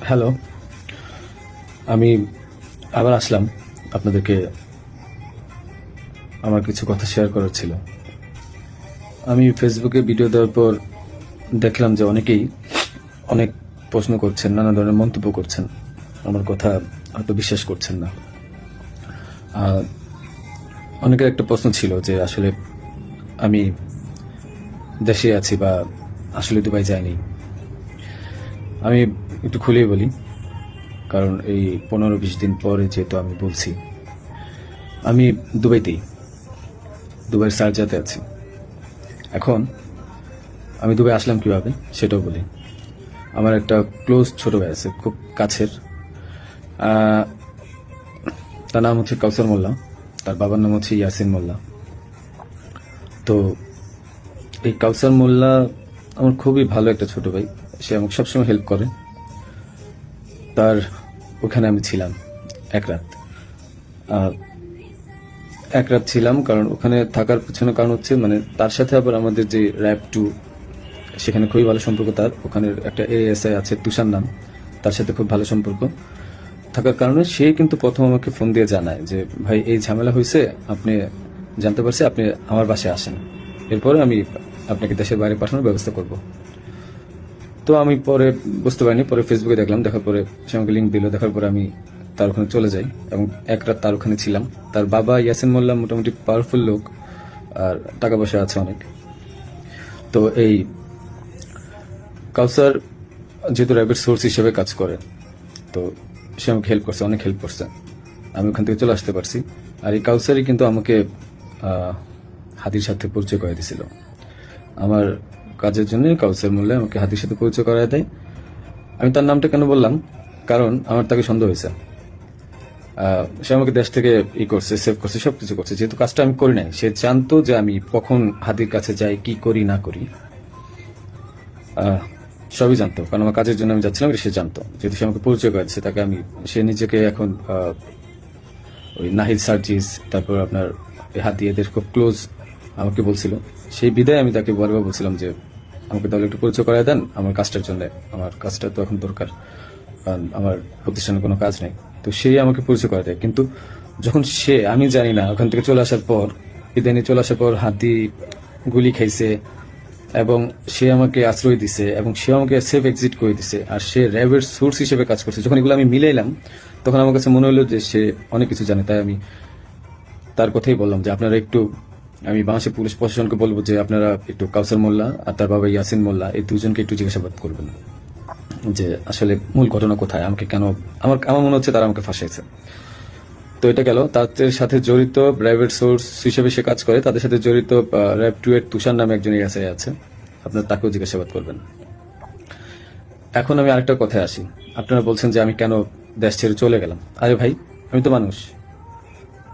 Hello, আমি আবার আসলাম আপনাদেরকে আমার কিছু কথা শেয়ার করার ছিল। আমি ফেসবুকে ভিডিও দেওয়ার পর দেখলাম যে অনেকেই অনেক প্রশ্ন করছেন, নানা ধরনের মন্তব্য করছেন, আমার কথা হয়তো বিশ্বাস করছেন না। অনেকের একটা প্রশ্ন ছিল যে আসলে আমি দেশে আছি বা আসলে দুবাই যাইনি। আমি একটু খুলেই বলি, কারণ এই 15-20 দিন পরে যেহেতু আমি বলছি, আমি দুবাইয়ের শারজাতে আছি। এখন আমি দুবাই আসলাম কিভাবে সেটাও বলি। আমার একটা ক্লোজ ছোট ভাই আছে, খুব কাছের। তার নাম হচ্ছে কাউসার মোল্লা, তার বাবার নাম হচ্ছে ইয়াসিন মোল্লা। তো এই কাউসার মোল্লা আমার খুবই ভালো একটা ছোট ভাই, সে আমাকে সবসময় হেল্প করে। তার ওখানে আমি ছিলাম এক রাত। এক রাত ছিলাম, কারণ ওখানে থাকার পিছনে কারণ হচ্ছে মানে তার সাথে আবার আমাদের যে র্যাব 2, সেখানে খুবই ভালো সম্পর্ক। তার ওখানের একটা এএসআই আছে তুষার নাম, তার সাথে খুব ভালো সম্পর্ক থাকার কারণে সে কিন্তু প্রথম আমাকে ফোন দিয়ে জানায় যে ভাই এই ঝামেলা হয়েছে, আপনি জানতে পারছি, আপনি আমার বাসায় আসেন, এরপরে আমি আপনাকে দেশের বাইরে পাঠানোর ব্যবস্থা করব। তো আমি পরে বুঝতে পারিনি, পরে ফেসবুকে দেখলাম, দেখার পরে সে আমাকে লিঙ্ক দিল, দেখার পরে আমি তার ওখানে চলে যাই এবং এক রাত তার ওখানে ছিলাম। তার বাবা ইয়াসিন মোল্লা মোটামুটি পাওয়ারফুল লোক, আর টাকা পয়সা আছে অনেক। তো এই কাউসার যেহেতু র্যাবের সোর্স হিসেবে কাজ করে, তো সে আমাকে হেল্প করছে, অনেক হেল্প করছে, আমি ওখান থেকে চলে আসতে পারছি। আর এই কাউসারই কিন্তু আমাকে হাদির সাথে পরিচয় করে দিয়েছিল। আমার কাজের জন্য কাউসার মোল্লা আমাকে হাদির সাথে পরিচয় করায় দেয়। আমি তার নামটা কেন বললাম, কারণ আমার তাকে সন্দেহ হয়েছে। সে আমাকে দেশ থেকে করছে, সেভ করছে, সবকিছু করছে, যেহেতু কাজটা আমি করি নাই। সে জানতো যে আমি কখন হাদির কাছে যাই, কি করি না করি, সবই জানতো, কারণ আমার কাজের জন্য আমি যাচ্ছিলাম, সে জানতো। যেহেতু সে আমাকে পরিচয় করেছে, তাকে আমি, সে নিজেকে এখন ওই নাহিদ সার্জিস, তারপর আপনার হাদি, এদের খুব ক্লোজ আমাকে বলছিল। সেই বিদায় আমি তাকে বারবার বলছিলাম যে আমাকে তাহলে একটু পরিচয় করায় দেন আমার কাজটার জন্য, আমার কাজটা তো এখন দরকার, কারণ আমার প্রতিষ্ঠানে কোনো কাজ নেই। তো সেই আমাকে পরিচয় করা দেয়, কিন্তু যখন সে, আমি জানি না, ওখান থেকে চলে আসার পর, বিদায় নিয়ে চলে আসার পর হাদি গুলি খাইছে এবং সে আমাকে আশ্রয় দিছে এবং সে আমাকে সেফ এক্সিট করে দিছে, আর সে র্যাবের সোর্স হিসেবে কাজ করছে। যখন এগুলো আমি মিলাইলাম, তখন আমার কাছে মনে হলো যে সে অনেক কিছু জানে। তাই আমি তার কথাই বললাম যে আপনারা একটু, আমি বাংলাদেশের পুলিশ প্রশাসনকে বলবো যে আপনারা একটু কাউসার মোল্লা আর তার বাবা ইয়াসিন মোল্লা, এই দুজনকে একটু জিজ্ঞাসাবাদ করবেন যে আসলে মূল ঘটনা কোথায়, আমাকে কেন, আমার মনে হচ্ছে তারা আমাকে ফাঁসাইছে। তো এটা গেল। তাদের সাথে জড়িত র্যাবের সোর্স হিসেবে সে কাজ করে, তাদের সাথে জড়িত র্যাব 2 এর তুষার নামে একজন এসআই আছে, আপনার তাকেও জিজ্ঞাসাবাদ করবেন। এখন আমি আরেকটা কথায় আসি। আপনারা বলছেন যে আমি কেন দেশ ছেড়ে চলে গেলাম। আরে ভাই, আমি তো মানুষ,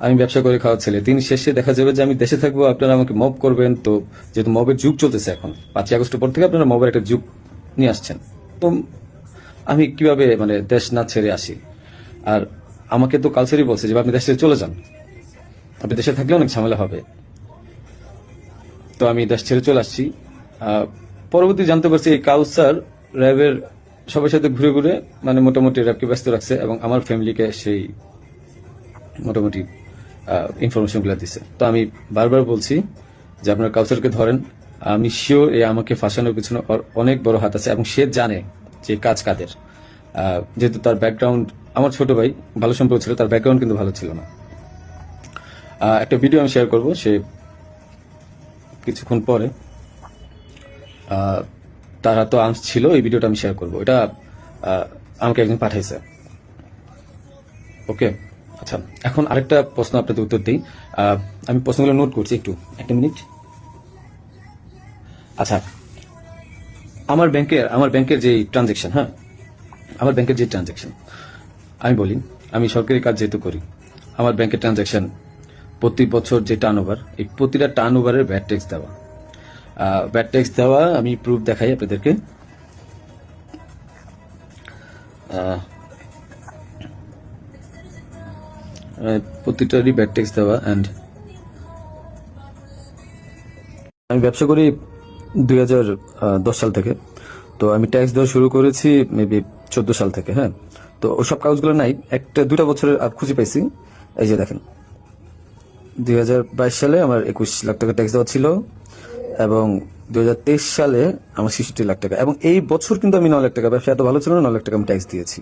আমি ব্যবসা করে খাওয়ার ছেলে। দিন শেষে দেখা যাবে যে আমি দেশে থাকবো, আপনারা আমাকে মব করবেন। তো যেহেতু মবের যুগ চলতেছে এখন, 5ই আগস্টের পর থেকে আপনারা মবের একটা যুগ নিয়ে আসছেন, তো আমি কিভাবে মানে দেশ না ছেড়ে আসি? আর আমাকে তো কালচারই বলছে যে আপনি দেশ ছেড়ে চলে যান, আপনি দেশে থাকলে অনেক ঝামেলা হবে। তো আমি দেশ ছেড়ে চলে আসছি। পরবর্তী জানতে পারছি এই কাউসার র্যাবের সবার সাথে ঘুরে ঘুরে মানে মোটামুটি র্যাবকে ব্যস্ত রাখছে এবং আমার ফ্যামিলিকে সেই মোটামুটি ইনফরমেশন গুলা দিছে। তো আমি বারবার বলছি যে আপনার কাউসারকে ধরেন, আমি শিওর এ আমাকে ফাঁসানোর পিছনে অনেক বড় হাত আছে এবং সে জানে যে কাজ কাদের। যেহেতু তার ব্যাকগ্রাউন্ড, আমার ছোট ভাই ভালো সম্পর্ক ছিল, তার ব্যাকগ্রাউন্ড কিন্তু ভালো ছিল না। একটা ভিডিও আমি শেয়ার করব, সে কিছুক্ষণ পরে তার হাতে আর্মস ছিল, এই ভিডিওটা আমি শেয়ার করবো। এটা আমাকে একজন পাঠাইছে। ওকে, আচ্ছা, এখন আরেকটা প্রশ্ন আপনাদের উত্তর দিই। আমি প্রশ্নগুলো নোট করছি, একটু একটা মিনিট। আচ্ছা, আমার ব্যাংকের যে ট্রানজেকশন, হ্যাঁ, আমার ব্যাংকের যে ট্রানজেকশন, আমি বলি, আমি সরকারি কাজ যেহেতু করি, আমার ব্যাংকের ট্রানজেকশন প্রতি বছর যে টার্নওভার, এই প্রতিটা টার্নওভারের ভ্যাট ট্যাক্স দেওয়া। ভ্যাট ট্যাক্স দেওয়া আমি প্রুফ দেখাই আপনাদেরকে। প্রতিটারই ভ্যাট ট্যাক্স দেওয়া। অ্যান্ড আমি ব্যবসা করি 2010 সাল থেকে। তো আমি ট্যাক্স দেওয়া শুরু করেছি মেবি 14 সাল থেকে। হ্যাঁ, তো ওই সব কাগজগুলো নাই, একটা 2টা বছরের খুঁজে পাইছি। এই যে দেখেন, 2022 সালে আমার 21 লাখ টাকা ট্যাক্স দেওয়া ছিল, এবং 2023 সালে আমার 66 লাখ টাকা, এবং এই বছর কিন্তু আমি 9 লাখ টাকা, ব্যবসা এত ভালো ছিল না, 9 লাখ টাকা আমি ট্যাক্স দিয়েছি।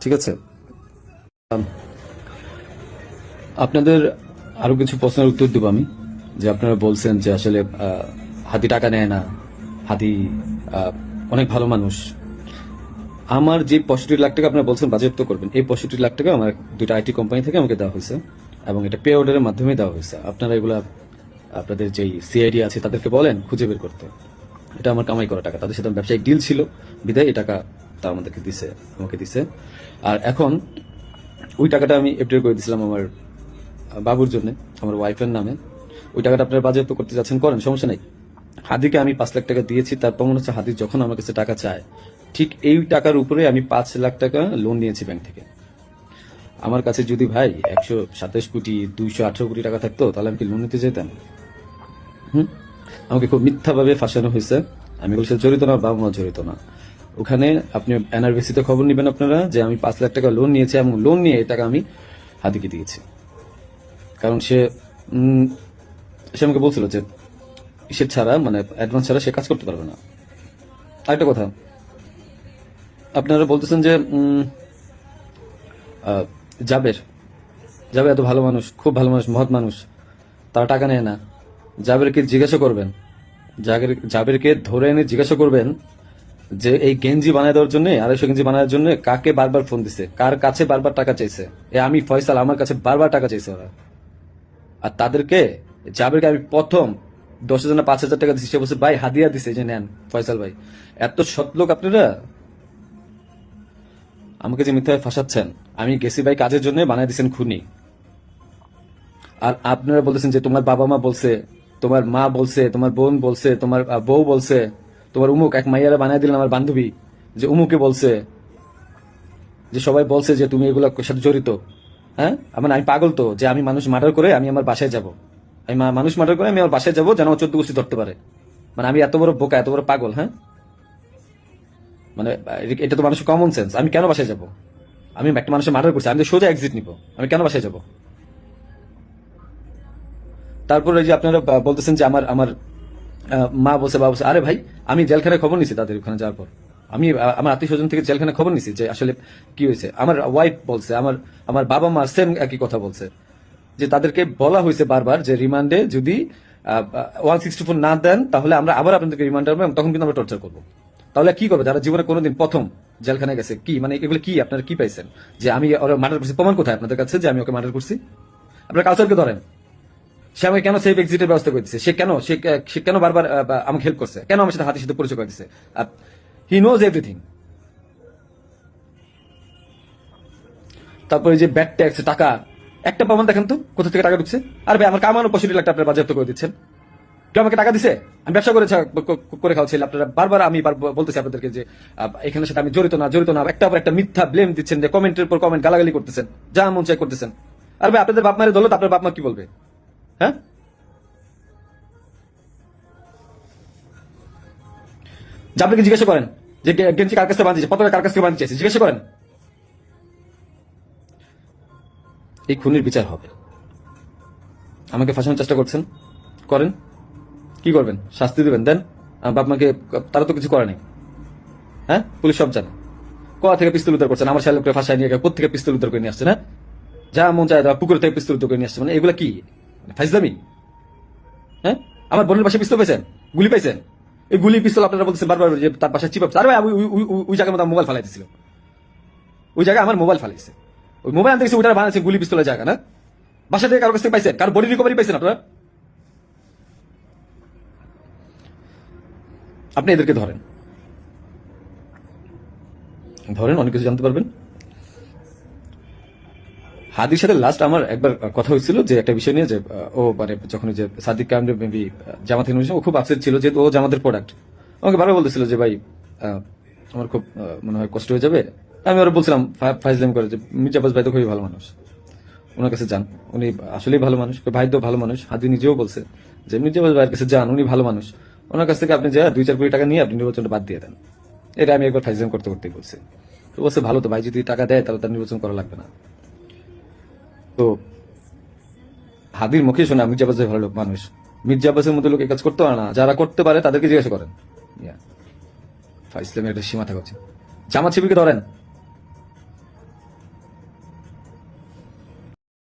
ঠিক আছে, আপনাদের আরো কিছু প্রশ্নের উত্তর দেবো আমি। যে আপনারা বলছেন যে আসলে হাদি টাকা নেয় না, হাদি অনেক ভালো মানুষ। আমার যে 65 লাখ টাকা আপনারা বলছেন বাজেয়াপ্ত করবেন, এই 65 লাখ টাকা আমার 2টা আইটি কোম্পানি থেকে আমাকে দেওয়া হয়েছে, এবং এটা পে অর্ডারের মাধ্যমে দেওয়া হয়েছে। আপনারা এগুলা আপনাদের যেই সিআইডি আছে তাদেরকে বলেন খুঁজে বের করতে। এটা আমার কামাই করা টাকা, তাদের সাথে আমার ব্যবসায়িক ডিল ছিল, বিদায় এই টাকা তারা আমাকে দিছে। আর এখন ওই টাকাটা আমি এফডিআর করে দিয়েছিলাম আমার বাবুর জন্য, আমার ওয়াইফের নামে। ওই টাকাটা আপনারা বাজেয়াপ্ত করতে যাচ্ছেন, করেন, সমস্যা নাই। হাদিকে আমি 5 লাখ টাকা দিয়েছি, তার প্রমাণ হচ্ছে হাদি যখন আমার কাছে টাকা চায়, ঠিক এই টাকার উপরে আমি 5 লাখ টাকা লোন নিয়েছি ব্যাংক থেকে। আমার কাছে যদি ভাই 127,218,000,000 টাকা থাকতো, তাহলে আমি কি লোন নিতে যেতাম? আমাকে খুব মিথ্যাভাবে ফাঁসানো হয়েছে। আমি বলছি জড়িত না, বাবা মা জড়িত না। ওখানে আপনি এনআরবিসিতে খবর নেবেন আপনারা, যে আমি 5 লাখ টাকা লোন নিয়েছি, এবং লোন নিয়ে এই টাকা আমি হাদিকে দিয়েছি। কারণ সে আমাকে বলছিল যে সে ছাড়া, মানে অ্যাডভান্স ছাড়া সে কাজ করতে পারবে না। আরেকটা কথা, আপনারা বলতেছেন যে জাবের এত ভালো মানুষ, খুব ভালো মানুষ, মহৎ মানুষ, তারা টাকা নেয় না। জাবেরকে জিজ্ঞাসা করবেন, জাবেরকে ধরে এনে জিজ্ঞাসা করবেন যে এই গেঞ্জি বানায় দেওয়ার জন্য, 250 গেঞ্জি বানানোর জন্য কাকে বারবার ফোন দিছে, কার কাছে বারবার টাকা চাইছে। আমি ফয়সাল, আমার কাছে বারবার টাকা চাইছে ওরা। আর তাদেরকে, জাবেরকে আমি প্রথম 10,000 না 5,000 টাকা দিচ্ছি, সে বলছে ভাই হাদিয়া দিছে, যে নেন ফয়সাল ভাই। এত সৎ লোক আপনারা। আমাকে যে মিথ্যায় ফাঁসাচ্ছেন, আমি গেছি ভাই কাজের জন্য, বানায় দিচ্ছেন খুনি। আর আপনারা বলতেছেন যে তোমার বাবা মা বলছে, তোমার মা বলছে, তোমার বোন বলছে, তোমার বউ বলছে, তোমার উমুক এক মাইয়ারা বানায় দিলেন আমার বান্ধবী, যে উমুকে বলছে, যে সবাই বলছে যে তুমি এগুলোর সাথে জড়িত। হ্যাঁ, আমি পাগল তো, যে আমি মানুষ মার্ডার করে আমি আমার বাসায় যাব, আমি মানুষ মার্ডার করে আমি আমার বাসায় যাবো, যেন আমার 14 গোষ্ঠী ধরতে পারে। আমি এত বড় বোকা, এত বড় পাগল? হ্যাঁ, এটা তো মানুষের কমন সেন্স। আমি কেন বাসায় যাব? আমি একটা মানুষের মার্ডার করছি, আমি তো সোজা এক্সিট নিব, আমি কেন বাসায় যাব? তারপর এই যে আপনারা বলতেছেন যে আমার আমার মা বলছে, বাবা বলছে। আরে ভাই, আমি জেলখানায় খবর নিছি তাদের ওখানে যাওয়ার পর। আমি আমার আত্মীয় স্বজন থেকে জেলখানায় খবর নিছি যে আসলে কি হয়েছে। আমার ওয়াইফ বলছে, আমার আমার বাবা মা সেম একই কথা বলছে, যে তাদেরকে বলা হয়েছে বারবার যে রিমান্ডে যদি 164 না দেন, তাহলে আমরা আবার আপনাদেরকে রিমান্ডে আনবো, এবং তখন কিন্তু আমরা টর্চার করবো। তাহলে কি করবে যারা জীবনে কোনোদিন প্রথম জেলখানায় গেছে? কি এগুলো কি আপনারা কি পাইছেন? যে আমি ওরা মার্ডার করছি, প্রমাণ কোথায় আপনাদের কাছে যে আমি ওকে মার্ডার করছি? আপনার কালচারকে ধরেন। সে আমাকে কেন সেফ এক্সিটের ব্যবস্থা করে দিচ্ছে? সে কেন বারবার আমাকে হেল্প করছে? কেন আমার সাথে হাতের সাথে পরিচয় করে দিচ্ছে? He knows everything. তারপরে যে ব্যাড ট্যাক্স, টাকা, একটা প্রমাণ দেখেন তো কোথা থেকে টাকা ঢুকছে? আর ভাই, আমার কামানো 65 লাখ টাকা আপনারা বাজেয়াপ্ত করে দিচ্ছেন। কেউ আমাকে টাকা দিছে? আমি ব্যবসা করে খাওয়াচ্ছিল। আপনারা বারবার আমি বলতেছি আপনাদেরকে যে এখানের সাথে আমি জড়িত না, একটা পর একটা মিথ্যা ব্লেম দিচ্ছেন, যে কমেন্টের পর কমেন্ট গালাগালি করতেছেন, যা মন চাই করতেছেন। আর ভাই, আপনাদের বাপ মায়ের দৌলত আপনার বাপ মা কি বলবে? হ্যাঁ, যে আপনাকে জিজ্ঞাসা করেন যে গেঞ্জি কার কাছ থেকে বাঁধিয়েছে, পতাকা কার কাছ থেকে বাঁধিয়েছে, জিজ্ঞাসা করেন। এই খুনির বিচার হবে। আমাকে ফাঁসানোর চেষ্টা করছেন, করেন, কি করবেন? শাস্তি দিবেন, দেন। বাপ মাকে, তারা তো কিছু করে নাই। হ্যাঁ, পুলিশ সব জানে। কোথা থেকে পিস্তল উদ্ধার করছেন? আমার শালককে ফাঁসায় নিয়ে গিয়ে কোথা থেকে পিস্তল উদ্ধার করে নিয়ে আসছে? না, যা মন চায় পুকুর থেকে পিস্তল উদ্ধার করে নিয়ে আসছে। এগুলা কি ফাইজলামি? হ্যাঁ, আমার বোনের পাশে পিস্তল পাইছেন, গুলি পাইছেন। এই গুলি পিস্তল আপনারা বলতেছেন বারবার যে তার পাশে চিপ। আরে ভাই, ওই জায়গার মধ্যে মোবাইল ফালাই দিছিল, ওই জায়গায় আমার মোবাইল ফালাইছে। ওই মোবাইল আনতে গেছে, ওইটা বানাইছে গুলি পিস্তলের জায়গা। না, বাসা থেকে কারো কাছ থেকে পাইছেন? কারো বডি রিকভারি পাইছেন আপনারা? আপনি এদেরকে ধরেন, অনেক কিছু জানতে পারবেন। হাদির সাথে লাস্ট আমার একবার কথা হয়েছিল যে একটা বিষয় নিয়ে, যে ও যখন যে সাদিক কামরে মেবি জামাত ইউনিভার্সিটি, ও খুব আপসেট ছিল যেহেতু ও জামাতের প্রোডাক্ট। আমাকে বারবার বলতেছিল যে ভাই আমার খুব মনে হয় কষ্ট হয়ে যাবে। আমি ওরা বলছিলাম ফাইজলাম করে যে মির্জাবাজ ভাই তো খুবই ভালো মানুষ, ওনার কাছে যান, উনি আসলেই ভালো মানুষ। ভাই তো ভালো মানুষ। হাদি নিজেও বলছে যে মির্জাবাজ ভাইয়ের কাছে যান, উনি ভালো মানুষ। ওনার কাছ থেকে আপনি যা 2-4 কোটি টাকা নিয়ে আপনি নির্বাচনটা বাদ দিয়ে দেন। এটা আমি একবার ফাইজাম করতে করতেই বলছি। তো বলছে ভালো, তো ভাই যদি টাকা দেয় তাহলে তার নির্বাচন করা লাগবে না। তো হাদির মুখে শোনা মির্জা আব্বাস ভাই ভালো লোক মানুষ, মির্জা আব্বাসের মতো লোক এই কাজ করতে পারে না, যারা করতে পারে তাদেরকে জিজ্ঞাসা করেন। ফাইজলামের একটা সীমা থাকা উচিত। জামাত শিবিরকে ধরেন,